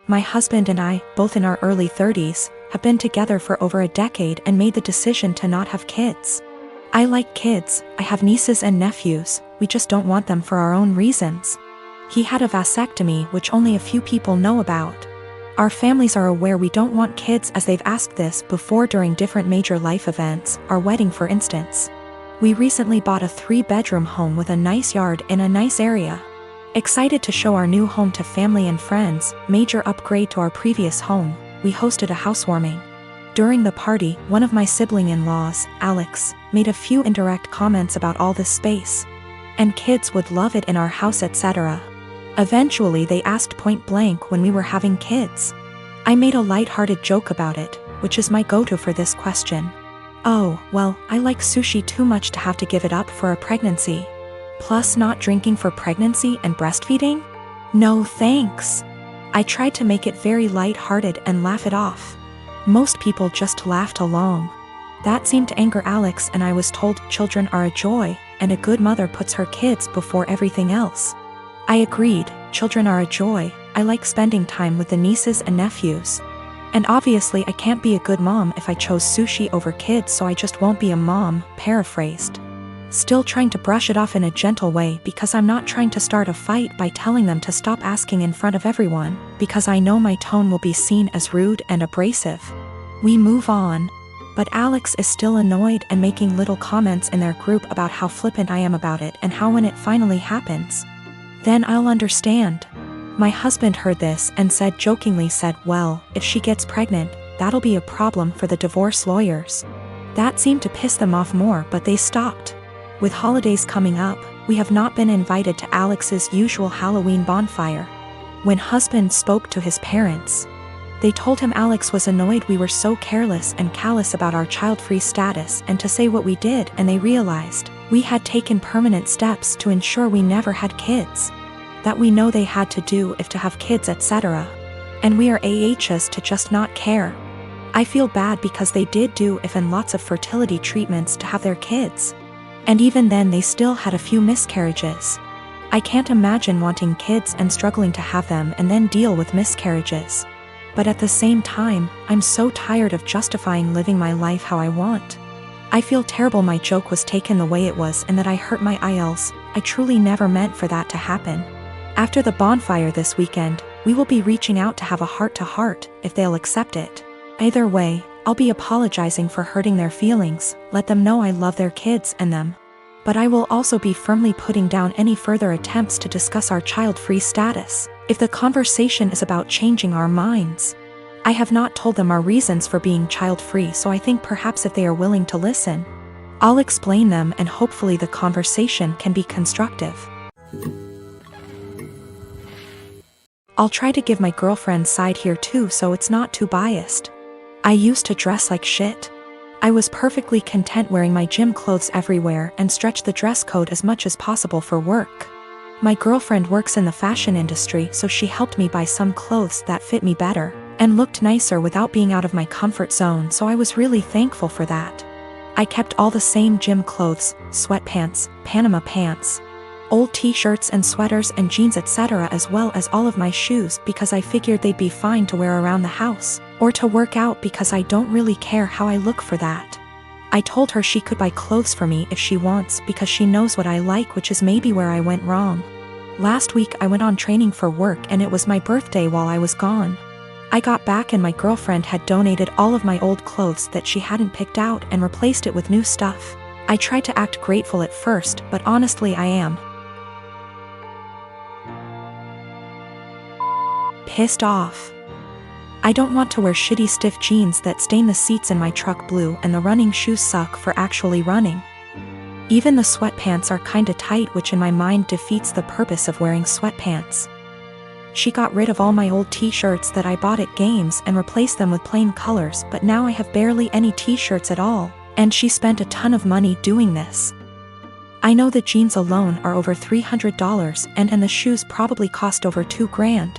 My husband and I, both in our early 30s, have been together for over a decade and made the decision to not have kids. I like kids, I have nieces and nephews, we just don't want them for our own reasons. He had a vasectomy, which only a few people know about. Our families are aware we don't want kids, as they've asked this before during different major life events, our wedding for instance. We recently bought a 3-bedroom home with a nice yard in a nice area. Excited to show our new home to family and friends, major upgrade to our previous home, we hosted a housewarming. During the party, one of my sibling-in-laws, Alex, made a few indirect comments about all this space. And kids would love it in our house, etc. Eventually they asked point blank when we were having kids. I made a light-hearted joke about it, which is my go-to for this question. Oh, well, I like sushi too much to have to give it up for a pregnancy. Plus not drinking for pregnancy and breastfeeding? No thanks. I tried to make it very light-hearted and laugh it off. Most people just laughed along. That seemed to anger Alex, and I was told children are a joy, and a good mother puts her kids before everything else. I agreed, children are a joy, I like spending time with the nieces and nephews. And obviously I can't be a good mom if I chose sushi over kids, so I just won't be a mom, paraphrased. Still trying to brush it off in a gentle way, because I'm not trying to start a fight by telling them to stop asking in front of everyone, because I know my tone will be seen as rude and abrasive. We move on. But Alex is still annoyed and making little comments in their group about how flippant I am about it and how when it finally happens, then I'll understand. My husband heard this and jokingly said, well, if she gets pregnant, that'll be a problem for the divorce lawyers. That seemed to piss them off more, but they stopped. With holidays coming up, we have not been invited to Alex's usual Halloween bonfire. When husband spoke to his parents, they told him Alex was annoyed we were so careless and callous about our child-free status and to say what we did, and they realized we had taken permanent steps to ensure we never had kids. That we know they had to do if to have kids, etc. And we are AHs to just not care. I feel bad because they did do if and lots of fertility treatments to have their kids. And even then they still had a few miscarriages. I can't imagine wanting kids and struggling to have them and then deal with miscarriages. But at the same time, I'm so tired of justifying living my life how I want. I feel terrible my joke was taken the way it was and that I hurt my IELTS. I truly never meant for that to happen. After the bonfire this weekend, we will be reaching out to have a heart-to-heart, if they'll accept it. Either way, I'll be apologizing for hurting their feelings, let them know I love their kids and them. But I will also be firmly putting down any further attempts to discuss our child-free status, if the conversation is about changing our minds. I have not told them our reasons for being child-free, so I think perhaps if they are willing to listen, I'll explain them and hopefully the conversation can be constructive. I'll try to give my girlfriend's side here too, so it's not too biased. I used to dress like shit. I was perfectly content wearing my gym clothes everywhere and stretch the dress code as much as possible for work. My girlfriend works in the fashion industry, so she helped me buy some clothes that fit me better and looked nicer without being out of my comfort zone, so I was really thankful for that. I kept all the same gym clothes, sweatpants, Panama pants, old t-shirts and sweaters and jeans, etc., as well as all of my shoes, because I figured they'd be fine to wear around the house or to work out, because I don't really care how I look for that. I told her she could buy clothes for me if she wants, because she knows what I like, which is maybe where I went wrong. Last week I went on training for work and it was my birthday while I was gone. I got back and my girlfriend had donated all of my old clothes that she hadn't picked out and replaced it with new stuff. I tried to act grateful at first, but honestly I am pissed off. I don't want to wear shitty stiff jeans that stain the seats in my truck blue, and the running shoes suck for actually running. Even the sweatpants are kinda tight, which in my mind defeats the purpose of wearing sweatpants. She got rid of all my old t-shirts that I bought at games and replaced them with plain colors, but now I have barely any t-shirts at all, and she spent a ton of money doing this. I know the jeans alone are over $300 and the shoes probably cost over $2,000.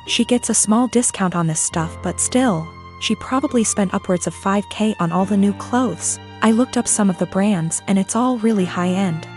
She gets a small discount on this stuff, but still, she probably spent upwards of $5,000 on all the new clothes. I looked up some of the brands and it's all really high-end.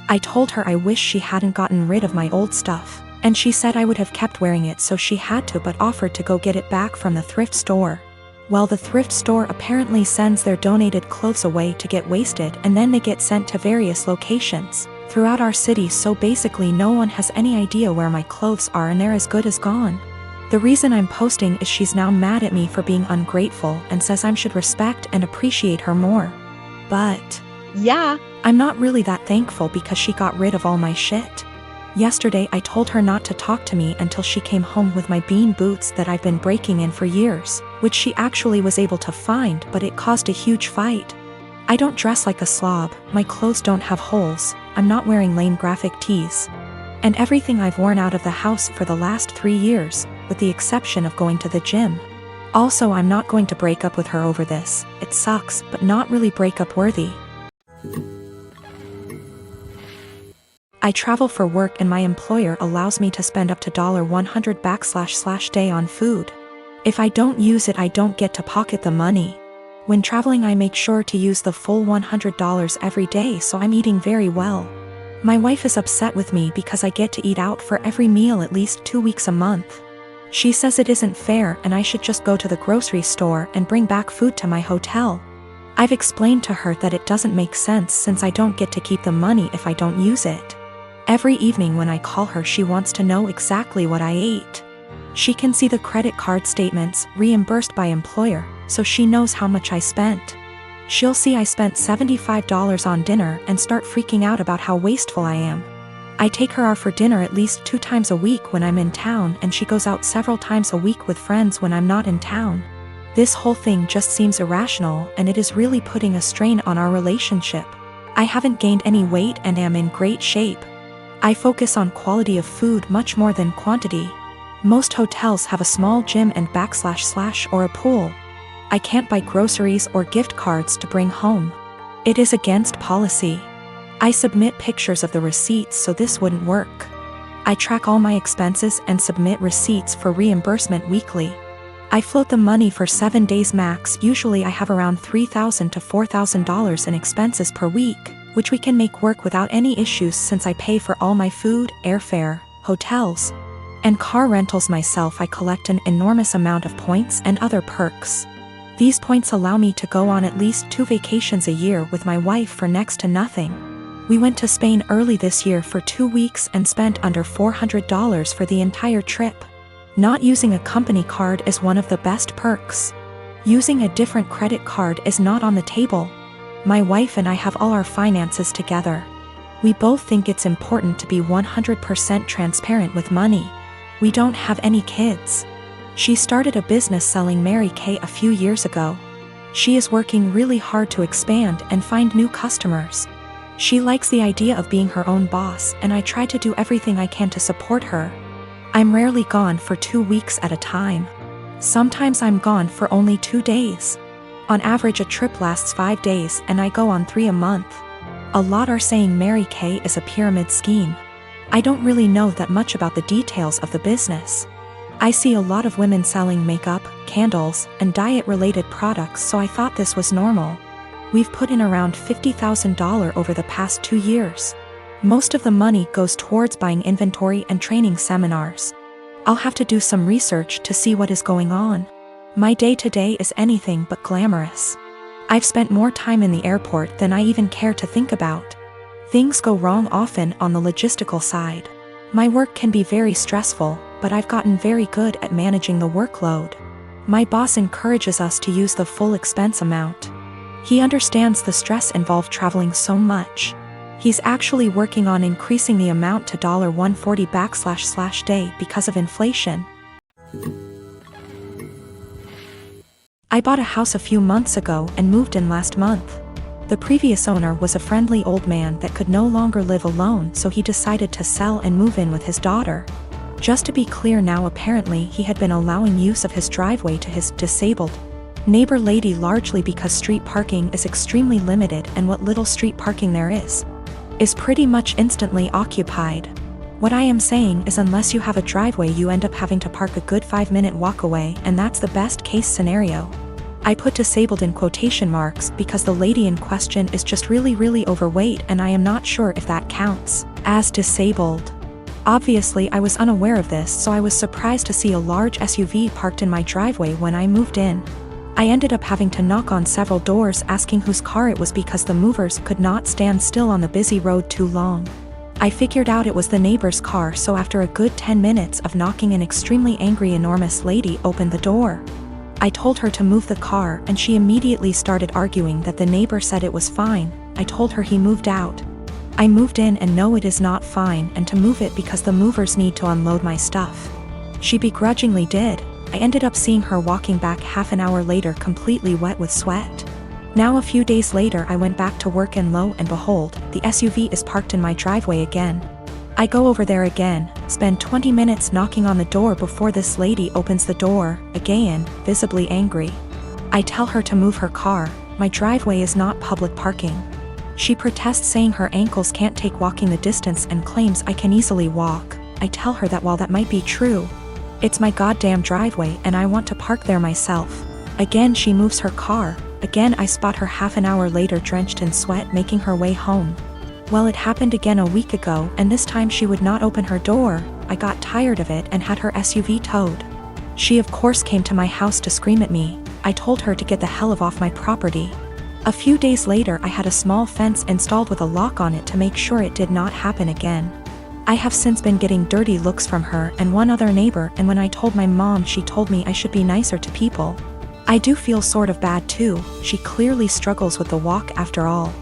I told her I wish she hadn't gotten rid of my old stuff. And she said I would have kept wearing it, so she had to, but offered to go get it back from the thrift store. Well, the thrift store apparently sends their donated clothes away to get wasted, and then they get sent to various locations throughout our city, so basically no one has any idea where my clothes are and they're as good as gone. The reason I'm posting is she's now mad at me for being ungrateful and says I should respect and appreciate her more. But yeah, I'm not really that thankful because she got rid of all my shit. Yesterday I told her not to talk to me until she came home with my bean boots that I've been breaking in for years, which she actually was able to find, but it caused a huge fight. I don't dress like a slob, my clothes don't have holes, I'm not wearing lame graphic tees. And everything I've worn out of the house for the last 3 years, with the exception of going to the gym. Also, I'm not going to break up with her over this. It sucks, but not really breakup worthy. I travel for work and my employer allows me to spend up to $100 / day on food. If I don't use it, I don't get to pocket the money. When traveling, I make sure to use the full $100 every day, so I'm eating very well. My wife is upset with me because I get to eat out for every meal at least 2 weeks a month. She says it isn't fair and I should just go to the grocery store and bring back food to my hotel. I've explained to her that it doesn't make sense since I don't get to keep the money if I don't use it. Every evening when I call her, she wants to know exactly what I ate. She can see the credit card statements reimbursed by employer, so she knows how much I spent. She'll see I spent $75 on dinner and start freaking out about how wasteful I am. I take her out for dinner at least 2 times a week when I'm in town, and she goes out several times a week with friends when I'm not in town. This whole thing just seems irrational, and it is really putting a strain on our relationship. I haven't gained any weight and am in great shape. I focus on quality of food much more than quantity. Most hotels have a small gym and / or a pool. I can't buy groceries or gift cards to bring home. It is against policy. I submit pictures of the receipts, so this wouldn't work. I track all my expenses and submit receipts for reimbursement weekly. I float the money for 7 days max. Usually I have around $3,000 to $4,000 in expenses per week, which we can make work without any issues since I pay for all my food, airfare, hotels, and car rentals myself. I collect an enormous amount of points and other perks. These points allow me to go on at least 2 vacations a year with my wife for next to nothing. We went to Spain early this year for 2 weeks and spent under $400 for the entire trip. Not using a company card is one of the best perks. Using a different credit card is not on the table. My wife and I have all our finances together. We both think it's important to be 100% transparent with money. We don't have any kids. She started a business selling Mary Kay a few years ago. She is working really hard to expand and find new customers. She likes the idea of being her own boss, and I try to do everything I can to support her. I'm rarely gone for 2 weeks at a time. Sometimes I'm gone for only 2 days. On average, a trip lasts 5 days and I go on 3 a month. A lot are saying Mary Kay is a pyramid scheme. I don't really know that much about the details of the business. I see a lot of women selling makeup, candles, and diet-related products, so I thought this was normal. We've put in around $50,000 over the past 2 years. Most of the money goes towards buying inventory and training seminars. I'll have to do some research to see what is going on. My day-to-day is anything but glamorous. I've spent more time in the airport than I even care to think about. Things go wrong often on the logistical side. My work can be very stressful, but I've gotten very good at managing the workload. My boss encourages us to use the full expense amount. He understands the stress involved traveling so much. He's actually working on increasing the amount to $140 / day because of inflation. I bought a house a few months ago and moved in last month. The previous owner was a friendly old man that could no longer live alone, so he decided to sell and move in with his daughter. Just to be clear now, apparently he had been allowing use of his driveway to his disabled neighbor lady, largely because street parking is extremely limited and what little street parking there is pretty much instantly occupied. What I am saying is, unless you have a driveway, you end up having to park a good 5-minute walk away, and that's the best case scenario. I put disabled in quotation marks because the lady in question is just really overweight, and I am not sure if that counts as disabled. Obviously, I was unaware of this, so I was surprised to see a large SUV parked in my driveway when I moved in. I ended up having to knock on several doors asking whose car it was because the movers could not stand still on the busy road too long. I figured out it was the neighbor's car, so after a good 10 minutes of knocking, an extremely angry enormous lady opened the door. I told her to move the car, and she immediately started arguing that the neighbor said it was fine. I told her he moved out. I moved in and no, it is not fine, and to move it because the movers need to unload my stuff. She begrudgingly did. I ended up seeing her walking back half an hour later completely wet with sweat. Now a few days later I went back to work and lo and behold, the SUV is parked in my driveway again. I go over there again, spend 20 minutes knocking on the door before this lady opens the door, again, visibly angry. I tell her to move her car. My driveway is not public parking. She protests, saying her ankles can't take walking the distance and claims I can easily walk. I tell her that while that might be true, it's my goddamn driveway and I want to park there myself. Again she moves her car. Again I spot her half an hour later drenched in sweat making her way home. Well, it happened again a week ago, and this time she would not open her door. I got tired of it and had her SUV towed. She of course came to my house to scream at me. I told her to get the hell off my property. A few days later I had a small fence installed with a lock on it to make sure it did not happen again. I have since been getting dirty looks from her and one other neighbor, and when I told my mom, she told me I should be nicer to people. I do feel sort of bad too. She clearly struggles with the walk after all.